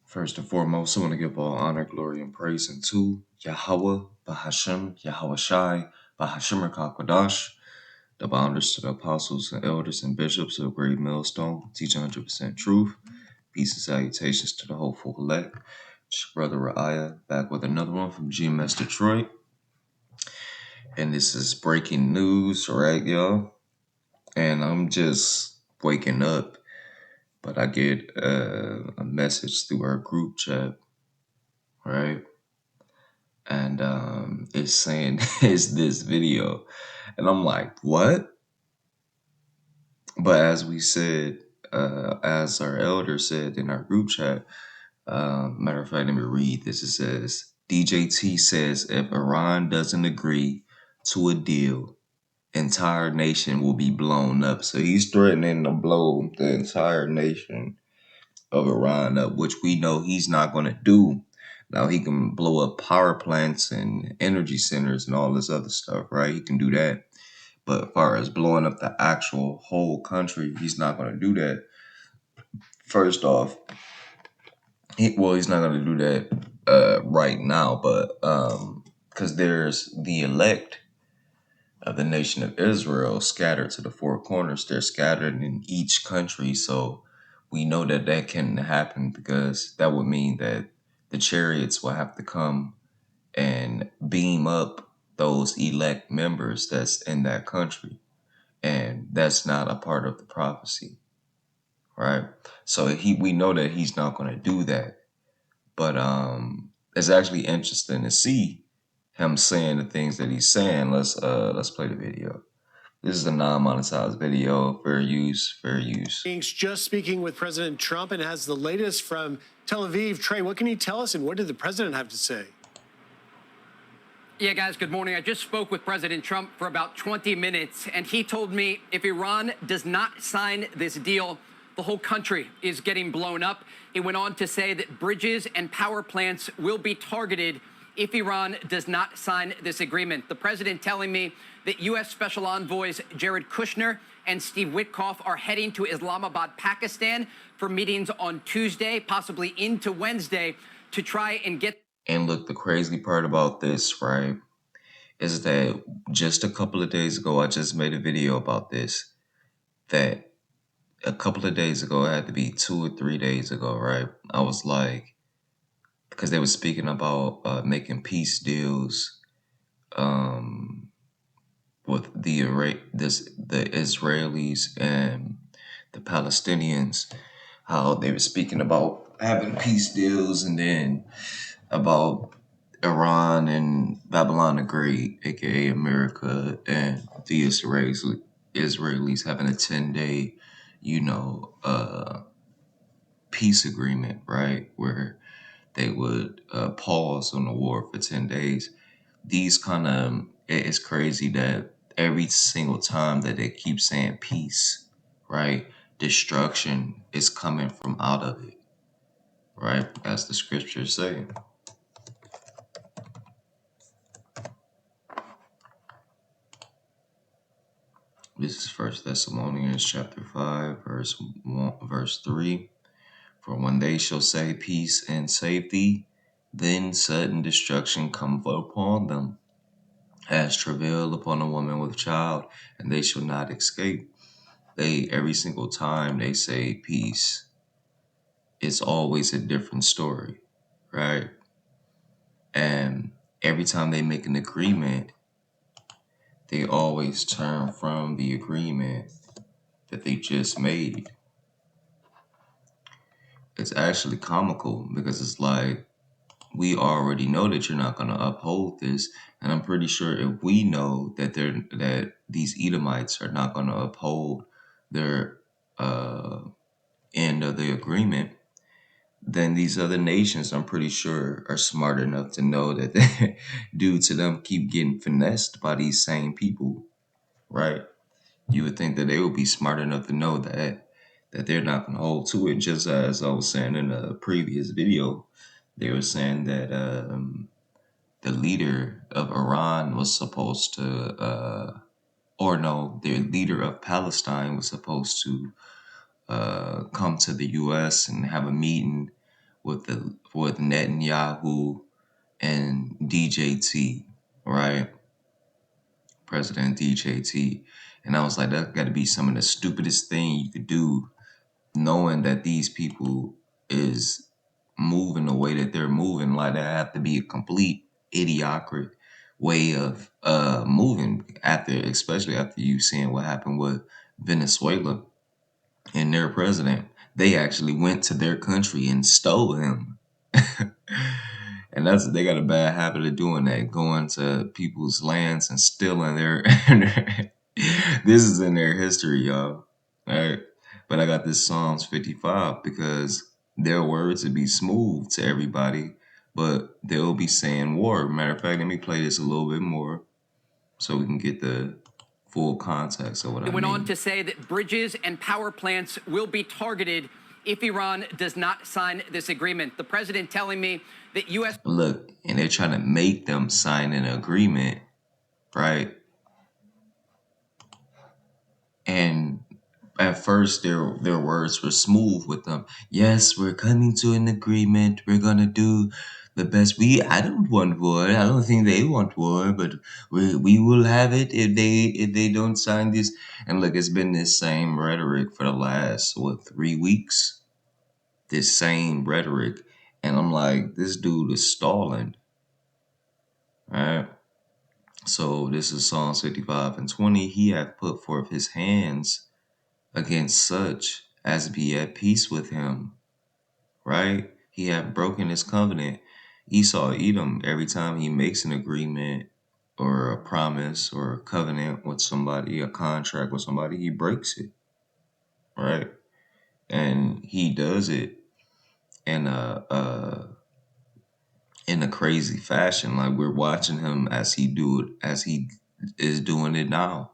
First and foremost, I want to give all honor, glory, and praise unto Yahweh, Bahashem, Yahweh Shai, Bahashem Rakakwadash, the bounders to the apostles and elders and bishops of Great Millstone, teach 100% truth. Peace and salutations to the hopeful elect. It's your brother Ra'aya, back with another one from GMS Detroit. And this is breaking news, right, y'all? And I'm just waking up, but I get a message through our group chat, right? And it's saying it's this video, and I'm like, what? But as we said, as our elder said in our group chat, matter of fact, let me read this. It says, DJT says if Iran doesn't agree to a deal, entire nation will be blown up. So he's threatening to blow the entire nation of Iran up, which we know he's not going to do. Now, he can blow up power plants and energy centers and all this other stuff, right? He can do that. But as far as blowing up the actual whole country, he's not going to do that. First off, he's not going to do that right now, but because there's the elect of the nation of Israel scattered to the four corners. They're scattered in each country, so we know that that can happen because that would mean that the chariots will have to come and beam up those elect members that's in that country. And that's not a part of the prophecy, right? So we know that he's not going to do that. But it's actually interesting to see him saying the things that he's saying. Let's play the video. This is a non-monetized video. Fair use, fair use. Just speaking with President Trump and has the latest from Tel Aviv. Trey, what can you tell us and what did the president have to say? Yeah, guys, good morning. I just spoke with President Trump for about 20 minutes, and he told me if Iran does not sign this deal, the whole country is getting blown up. He went on to say that bridges and power plants will be targeted if Iran does not sign this agreement. The president telling me that U.S. Special Envoys Jared Kushner and Steve Witkoff are heading to Islamabad, Pakistan for meetings on Tuesday, possibly into Wednesday, to try and get... And look, the crazy part about this, right, is that just a couple of days ago, I just made a video about this, that a couple of days ago, it had to be 2 or 3 days ago, right? I was like, because they were speaking about making peace deals with the Israelis and the Palestinians, how they were speaking about having peace deals, and then about Iran and Babylon the Great, aka America, and the Israelis having a 10-day, peace agreement, right, where they would pause on the war for 10 days. These it's crazy that every single time that they keep saying peace, right, destruction is coming from out of it, right, as the scriptures say. This is 1 Thessalonians chapter 5, verse 3. For when they shall say peace and safety, then sudden destruction cometh upon them, as travail upon a woman with child, and they shall not escape. Every single time they say peace, it's always a different story, right? And every time they make an agreement, they always turn from the agreement that they just made. It's actually comical because it's like, we already know that you're not going to uphold this, and I'm pretty sure if we know that these Edomites are not going to uphold their end of the agreement, then these other nations, I'm pretty sure, are smart enough to know that they, due to them keep getting finessed by these same people, right? You would think that they would be smart enough to know that they're not going to hold to it. Just as I was saying in a previous video, they were saying that the leader of Iran was supposed to, the leader of Palestine was supposed to come to the U.S. and have a meeting with Netanyahu and DJT, right? President DJT. And I was like, that got to be some of the stupidest thing you could do, knowing that these people is moving the way that they're moving. Like, that have to be a complete idiotic way of moving after, especially after you seeing what happened with Venezuela and their president. They actually went to their country and stole him. And they got a bad habit of doing that, going to people's lands and stealing their this is in their history, y'all. All right. But I got this Psalms 55 because their words would be smooth to everybody, but they'll be saying war. Matter of fact, let me play this a little bit more so we can get the full context of what I It mean. went on to say that bridges and power plants will be targeted if Iran does not sign this agreement. The president telling me that U.S. Look, and they're trying to make them sign an agreement, right? And at first their words were smooth with them. Yes, we're coming to an agreement. We're gonna do the best. I don't want war. I don't think they want war, but we will have it if they don't sign this. And look, it's been this same rhetoric for the last 3 weeks. This same rhetoric. And I'm like, this dude is stalling. Right? So this is Psalms 55 and 20. He hath put forth his hands against such as be at peace with him. Right? He hath broken his covenant. Esau, Edom, every time he makes an agreement or a promise or a covenant with somebody, a contract with somebody, he breaks it. Right? And he does it in a crazy fashion. Like, we're watching him as he is doing it now.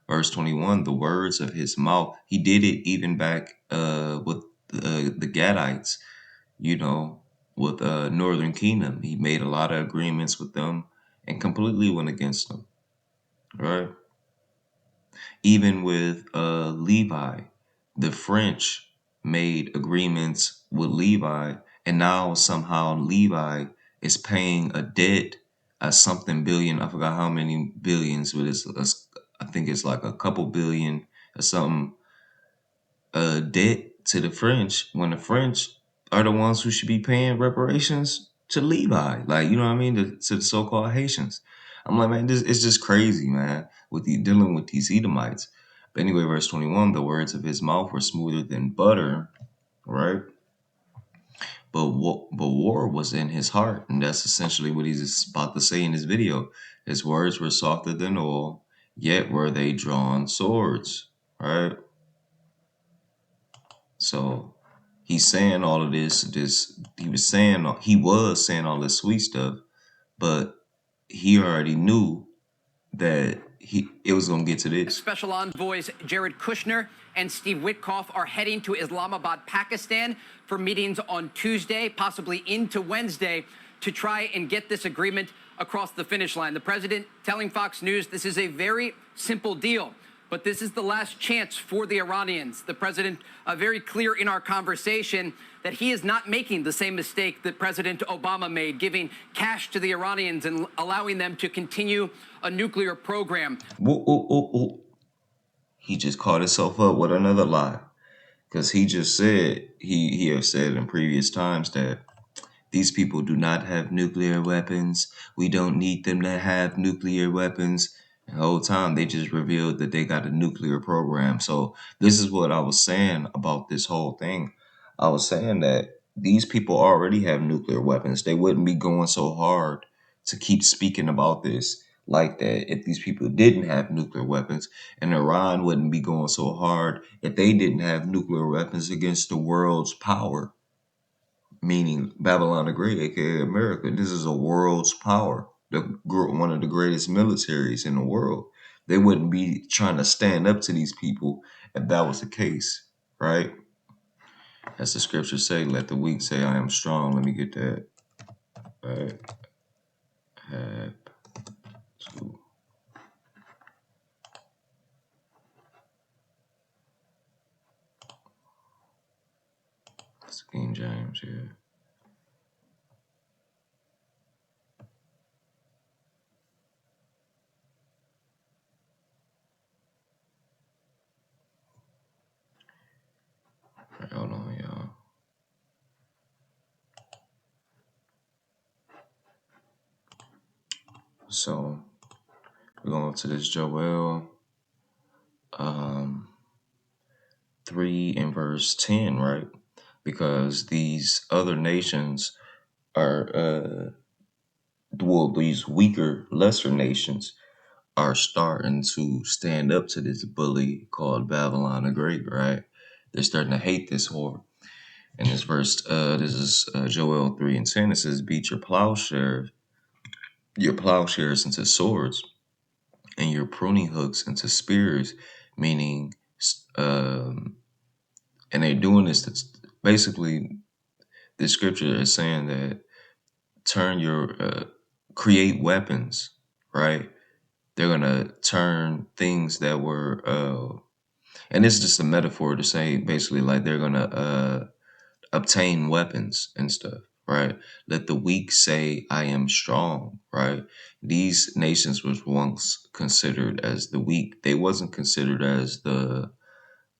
Verse 21, the words of his mouth. He did it even back with the Gadites, with Northern Kingdom. He made a lot of agreements with them and completely went against them. Right? Even with Levi, the French made agreements with Levi, and now somehow Levi is paying a debt of something billion. I forgot how many billions, but I think it's like a couple billion or something debt to the French, when the French are the ones who should be paying reparations to Levi. Like, you know what I mean? To the so-called Haitians. I'm like, man, it's just crazy, man, with dealing with these Edomites. But anyway, verse 21, the words of his mouth were smoother than butter, right? But war was in his heart, and that's essentially what he's about to say in this video. His words were softer than oil, yet were they drawn swords, right? So he's saying all of this. He was saying all this sweet stuff, but he already knew that it was gonna get to this. Special envoys Jared Kushner and Steve Witkoff are heading to Islamabad, Pakistan for meetings on Tuesday, possibly into Wednesday, to try and get this agreement across the finish line. The president telling Fox News this is a very simple deal, but this is the last chance for the Iranians. The president very clear in our conversation that he is not making the same mistake that President Obama made, giving cash to the Iranians and allowing them to continue a nuclear program. He just caught himself up with another lie, because he just said, he have said in previous times that these people do not have nuclear weapons. We don't need them to have nuclear weapons. And the whole time they just revealed that they got a nuclear program. So this is what I was saying about this whole thing. I was saying that these people already have nuclear weapons. They wouldn't be going so hard to keep speaking about this like that if these people didn't have nuclear weapons. And Iran wouldn't be going so hard if they didn't have nuclear weapons against the world's power, meaning Babylon the Great, aka America. This is a world's power, one of the greatest militaries in the world. They wouldn't be trying to stand up to these people if that was the case, right? As the scriptures say, let the weak say, I am strong. Let me get that. Right. Have to. That's King James here. So we're going to this Joel 3 and verse 10, right? Because these other nations are, these weaker, lesser nations are starting to stand up to this bully called Babylon the Great, right? They're starting to hate this whore. And this verse, this is Joel 3 and 10. It says, beat your plowshares into swords, and your pruning hooks into spears, meaning, and they're doing this. Basically, the scripture is saying that create weapons, right? They're gonna turn things that were, and it's just a metaphor to say basically like they're gonna obtain weapons and stuff, right? Let the weak say, I am strong, right? These nations was once considered as the weak. They wasn't considered as the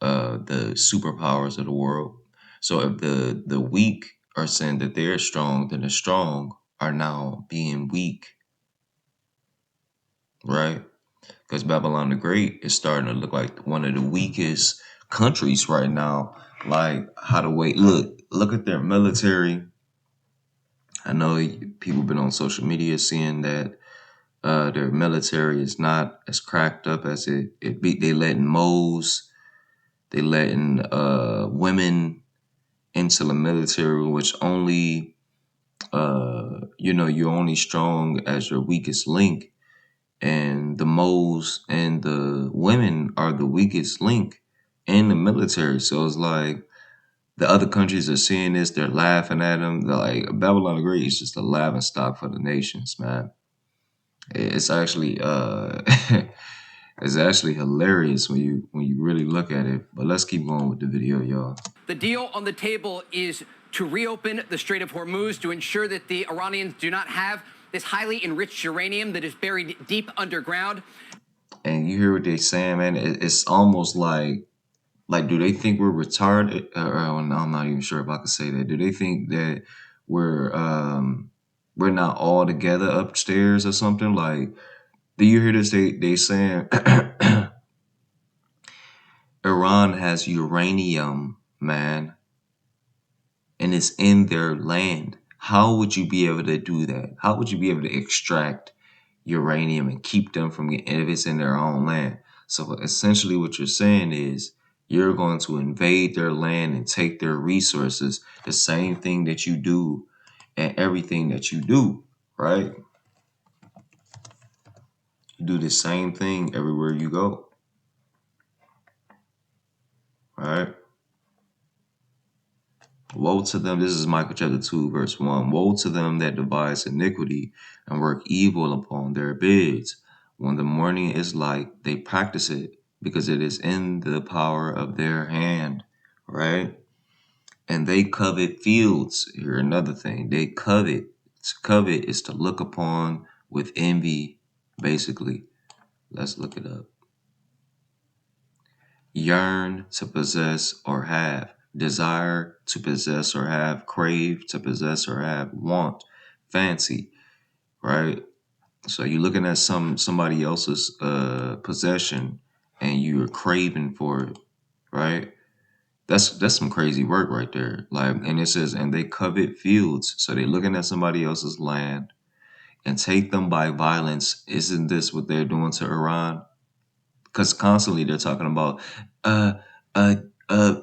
superpowers of the world. So if the weak are saying that they're strong, then the strong are now being weak, right? Because Babylon the Great is starting to look like one of the weakest countries right now. Like how to wait. Look at their military. I know people been on social media seeing that their military is not as cracked up as it be. They letting moles, they letting women into the military, which only you're only strong as your weakest link, and the moles and the women are the weakest link in the military. So it's like the other countries are seeing this, they're laughing at them. They're like, Babylon the Great is just a laughing stock for the nations, man. It's actually it's actually hilarious when you really look at it. But let's keep going with the video, y'all. The deal on the table is to reopen the Strait of Hormuz to ensure that the Iranians do not have this highly enriched uranium that is buried deep underground. And you hear what they're saying, man. It's almost like do they think we're retarded? I'm not even sure if I could say that. Do they think that we're not all together upstairs or something? Like, do you hear this? They saying Iran has uranium, man, and it's in their land. How would you be able to do that? How would you be able to extract uranium and keep them from getting if it's in their own land? So essentially what you're saying is you're going to invade their land and take their resources, the same thing that you do and everything that you do, right? You do the same thing everywhere you go, right? Woe to them, this is Micah chapter 2, verse 1. Woe to them that devise iniquity and work evil upon their beds. When the morning is light, they practice it because it is in the power of their hand, right? And they covet fields. Here, another thing. They covet. To covet is to look upon with envy, basically. Let's look it up. Yearn, to possess or have. Desire, to possess or have. Crave, to possess or have. Want, fancy, right? So you're looking at somebody else's possession and you're craving for it, right? That's some crazy work right there. Like, and it says, and they covet fields. So they're looking at somebody else's land and take them by violence. Isn't this what they're doing to Iran? Because constantly they're talking about, uh, uh, uh,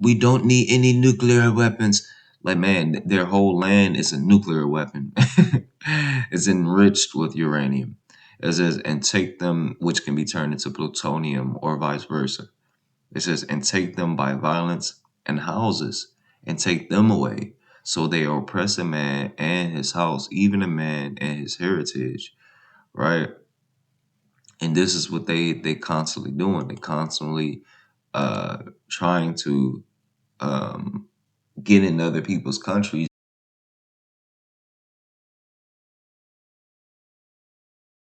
we don't need any nuclear weapons. Like, man, their whole land is a nuclear weapon. It's enriched with uranium. It says, and take them, which can be turned into plutonium or vice versa. It says, and take them by violence and houses, and take them away. So they oppress a man and his house, even a man and his heritage, right? And this is what they constantly doing. They constantly trying to get in other people's countries